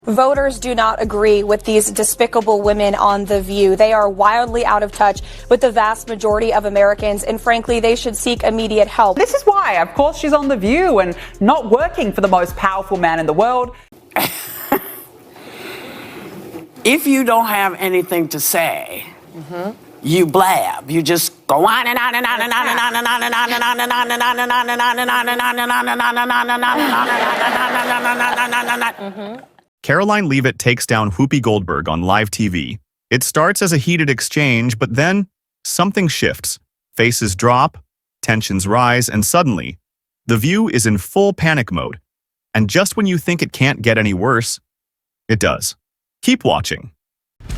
Voters do not agree with these despicable women on The View. They are wildly out of touch with the vast majority of Americans, and frankly, they should seek immediate help. This is why, of course, she's on The View and not working for the most powerful man in the world. If you don't have anything to say, you blab. You just go on and on and on and on and on and on and on and on and on and on and on and on and on and on and on and on and on and on and on. Karoline Leavitt takes down Whoopi Goldberg on live TV. It starts as a heated exchange, but then something shifts. Faces drop, tensions rise, and suddenly, The View is in full panic mode. And just when you think it can't get any worse, it does. Keep watching.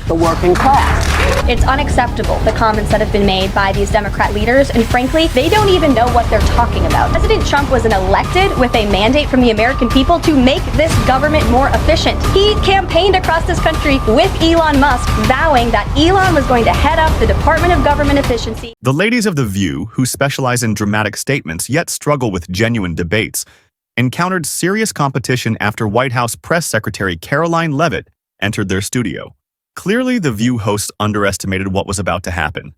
The working class. It's unacceptable, the comments that have been made by these Democrat leaders, and frankly, they don't even know what they're talking about. President Trump was elected with a mandate from the American people to make this government more efficient. He campaigned across this country with Elon Musk, vowing that Elon was going to head up the Department of Government Efficiency. The ladies of The View, who specialize in dramatic statements yet struggle with genuine debates, encountered serious competition after White House Press Secretary Karoline Leavitt entered their studio. Clearly, The View hosts underestimated what was about to happen.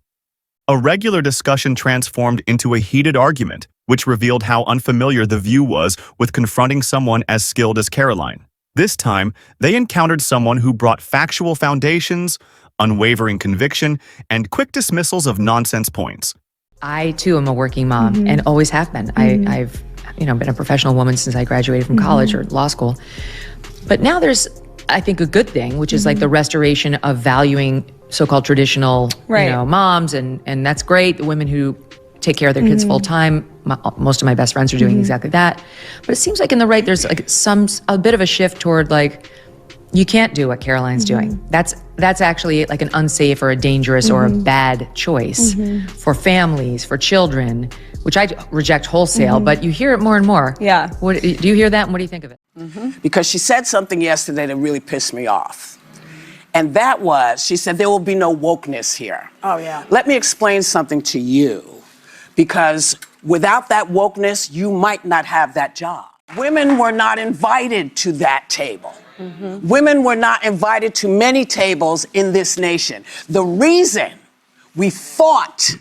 A regular discussion transformed into a heated argument, which revealed how unfamiliar The View was with confronting someone as skilled as Karoline. This time, they encountered someone who brought factual foundations, unwavering conviction, and quick dismissals of nonsense points. I, too, am a working mom and always have been. I've been a professional woman since I graduated from college or law school. But now there's, I think, a good thing, which is like the restoration of valuing so-called traditional, moms, and that's great. The women who take care of their kids full time. Most of my best friends are doing exactly that. But it seems like in the right, there's like a bit of a shift toward like, you can't do what Karoline's doing. That's actually like an unsafe or a dangerous or a bad choice for families, for children, which I reject wholesale. But you hear it more and more. Yeah. Do you hear that, and what do you think of it? Because she said something yesterday that really pissed me off. And that was, she said, there will be no wokeness here. Oh, yeah. Let me explain something to you. Because without that wokeness, you might not have that job. Women were not invited to that table. Women were not invited to many tables in this nation. The reason we fought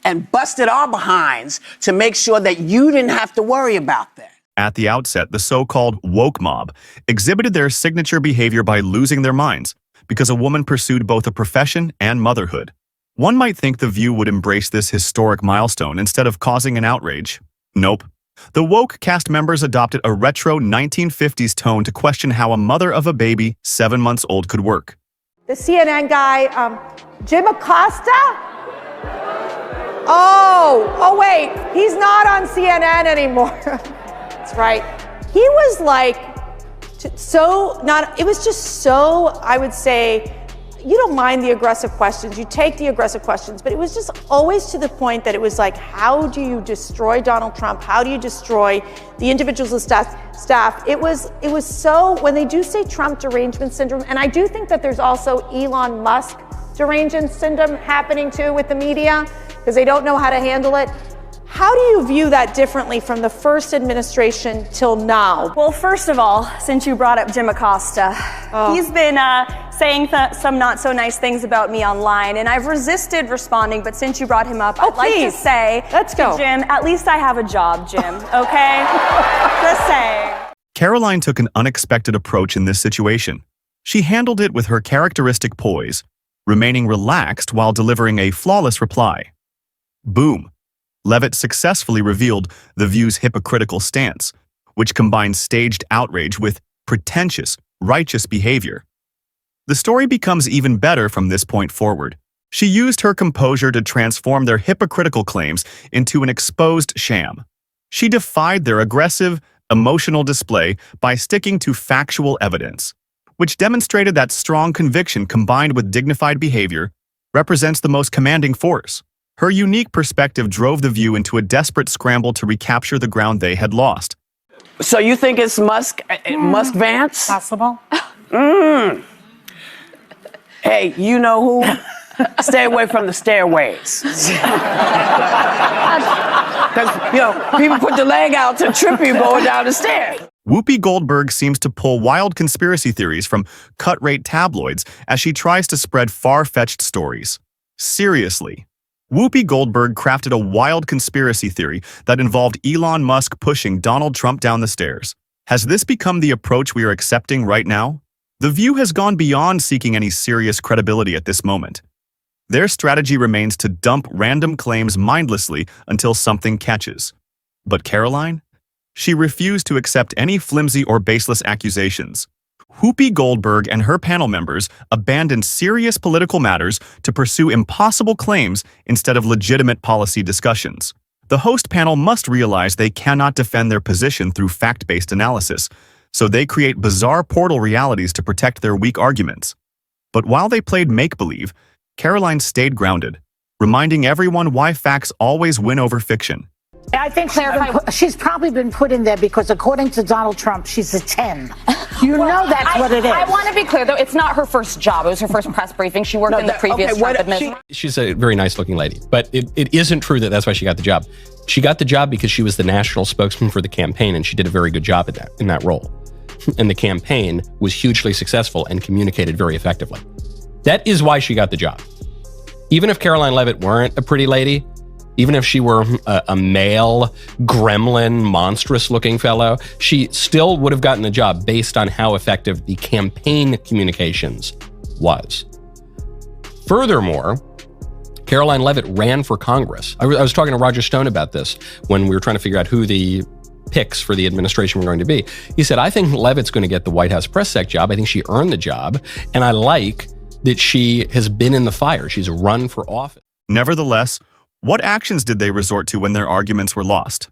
and busted our behinds to make sure that you didn't have to worry about that. At the outset, the so-called woke mob exhibited their signature behavior by losing their minds because a woman pursued both a profession and motherhood. One might think The View would embrace this historic milestone instead of causing an outrage. Nope. The woke cast members adopted a retro 1950s tone to question how a mother of a baby 7 months old could work. The CNN guy, Jim Acosta? Oh, wait, he's not on CNN anymore. That's right. He was like, it was just so, I would say, you don't mind the aggressive questions, you take the aggressive questions, but it was just always to the point that it was like, how do you destroy Donald Trump? How do you destroy the individuals of staff? It was so, when they do say Trump derangement syndrome, and I do think that there's also Elon Musk derangement syndrome happening too with the media, because they don't know how to handle it. How do you view that differently from the first administration till now? Well, first of all, since you brought up Jim Acosta, he's been saying some not so nice things about me online, and I've resisted responding, but since you brought him up, I'd like to say to Jim, at least I have a job, Jim, okay? Just saying. Karoline took an unexpected approach in this situation. She handled it with her characteristic poise, remaining relaxed while delivering a flawless reply. Boom. Leavitt successfully revealed The View's hypocritical stance, which combines staged outrage with pretentious, righteous behavior. The story becomes even better from this point forward. She used her composure to transform their hypocritical claims into an exposed sham. She defied their aggressive, emotional display by sticking to factual evidence, which demonstrated that strong conviction combined with dignified behavior represents the most commanding force. Her unique perspective drove The View into a desperate scramble to recapture the ground they had lost. So you think it's Musk-Vance? Possible. Hey, you know who? Stay away from the stairways. Because, people put the leg out to trip you going down the stairs. Whoopi Goldberg seems to pull wild conspiracy theories from cut-rate tabloids as she tries to spread far-fetched stories. Seriously. Whoopi Goldberg crafted a wild conspiracy theory that involved Elon Musk pushing Donald Trump down the stairs. Has this become the approach we are accepting right now? The View has gone beyond seeking any serious credibility at this moment. Their strategy remains to dump random claims mindlessly until something catches. But Karoline? She refused to accept any flimsy or baseless accusations. Whoopi Goldberg and her panel members abandoned serious political matters to pursue impossible claims instead of legitimate policy discussions. The host panel must realize they cannot defend their position through fact-based analysis, so they create bizarre portal realities to protect their weak arguments. But while they played make-believe, Karoline stayed grounded, reminding everyone why facts always win over fiction. I think she's probably been put in there because, according to Donald Trump, she's a 10. You know that's what it is. I want to be clear, though. It's not her first job. It was her first press briefing. She worked in the previous Trump administration. She's a very nice-looking lady, but it isn't true that that's why she got the job. She got the job because she was the national spokesman for the campaign, and she did a very good job in that role. And the campaign was hugely successful and communicated very effectively. That is why she got the job. Even if Karoline Leavitt weren't a pretty lady, even if she were a male, gremlin, monstrous-looking fellow, she still would have gotten the job based on how effective the campaign communications was. Furthermore, Karoline Leavitt ran for Congress. I was talking to Roger Stone about this when we were trying to figure out who the picks for the administration were going to be. He said, I think Leavitt's going to get the White House press sec job. I think she earned the job, and I like that she has been in the fire. She's run for office. Nevertheless, what actions did they resort to when their arguments were lost?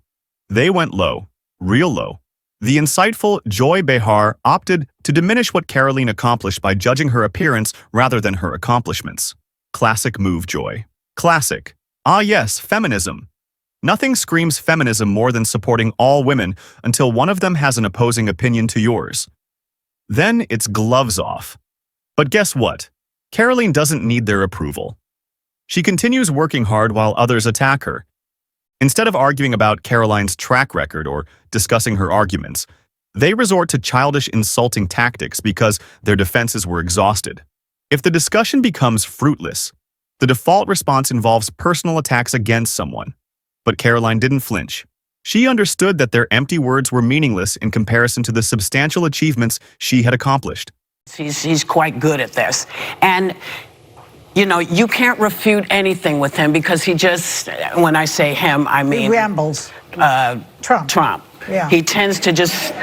They went low, real low. The insightful Joy Behar opted to diminish what Karoline accomplished by judging her appearance rather than her accomplishments. Classic move, Joy. Classic. Ah yes, feminism. Nothing screams feminism more than supporting all women until one of them has an opposing opinion to yours. Then it's gloves off. But guess what? Karoline doesn't need their approval. She continues working hard while others attack her. Instead of arguing about Karoline's track record or discussing her arguments, they resort to childish, insulting tactics because their defenses were exhausted. If the discussion becomes fruitless, the default response involves personal attacks against someone. But Karoline didn't flinch. She understood that their empty words were meaningless in comparison to the substantial achievements she had accomplished. He's quite good at this. And you know, you can't refute anything with him because he just, when I say him, I mean... He rambles. Trump. Yeah. He tends to just...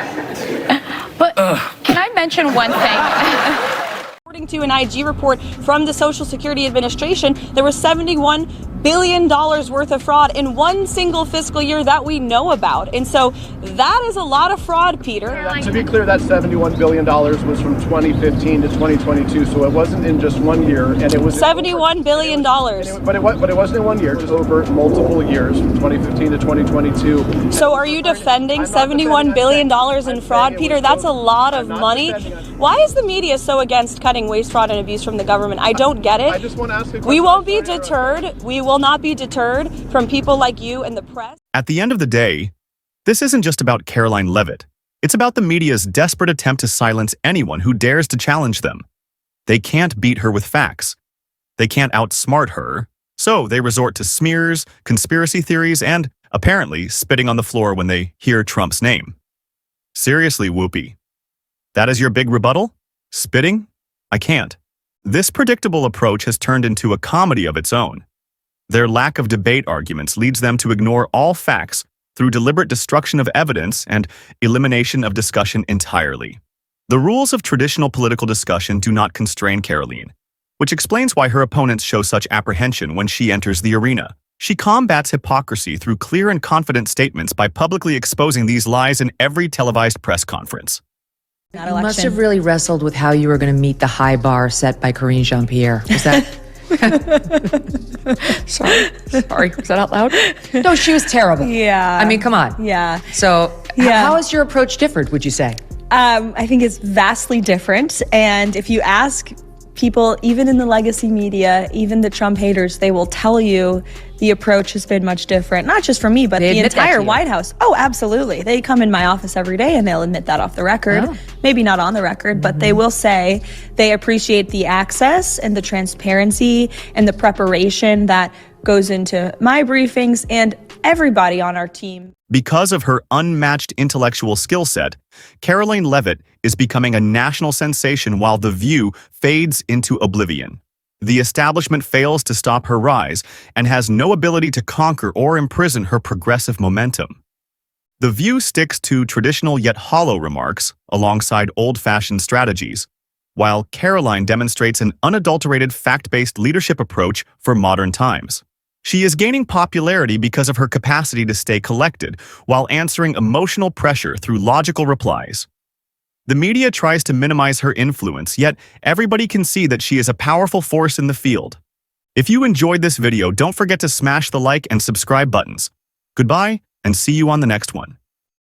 But can I mention one thing? According to an IG report from the Social Security Administration, there was $71 billion worth of fraud in one single fiscal year that we know about. And so that is a lot of fraud, Peter. To be clear, that $71 billion was from 2015 to 2022, so it wasn't in just one year. And it was $71 billion. But it wasn't in one year, just over multiple years, from 2015 to 2022. So are you defending $71 billion in fraud, Peter? That's a lot of money. Why is the media so against cutting waste, fraud, and abuse from the government? I don't get it. I just want to ask a question. We won't be deterred. We will not be deterred from people like you and the press. At the end of the day, this isn't just about Karoline Leavitt. It's about the media's desperate attempt to silence anyone who dares to challenge them. They can't beat her with facts. They can't outsmart her, so they resort to smears, conspiracy theories, and, apparently, spitting on the floor when they hear Trump's name. Seriously, Whoopi. That is your big rebuttal? Spitting? I can't. This predictable approach has turned into a comedy of its own. Their lack of debate arguments leads them to ignore all facts through deliberate destruction of evidence and elimination of discussion entirely. The rules of traditional political discussion do not constrain Karoline, which explains why her opponents show such apprehension when she enters the arena. She combats hypocrisy through clear and confident statements by publicly exposing these lies in every televised press conference. You must have really wrestled with how you were going to meet the high bar set by Karine Jean-Pierre. Was that... Sorry. Was that out loud? No, she was terrible. Yeah. I mean, come on. Yeah. So how has your approach differed, would you say? I think it's vastly different. And if you ask people, even in the legacy media, even the Trump haters, they will tell you the approach has been much different. Not just from me, but the entire White House. Oh, absolutely. They come in my office every day and they'll admit that off the record. Oh. Maybe not on the record, but they will say they appreciate the access and the transparency and the preparation that goes into my briefings and everybody on our team. Because of her unmatched intellectual skill set, Karoline Leavitt is becoming a national sensation while The View fades into oblivion. The establishment fails to stop her rise and has no ability to conquer or imprison her progressive momentum. The View sticks to traditional yet hollow remarks alongside old-fashioned strategies, while Karoline demonstrates an unadulterated fact-based leadership approach for modern times. She is gaining popularity because of her capacity to stay collected while answering emotional pressure through logical replies. The media tries to minimize her influence, yet everybody can see that she is a powerful force in the field. If you enjoyed this video, don't forget to smash the like and subscribe buttons. Goodbye, and see you on the next one.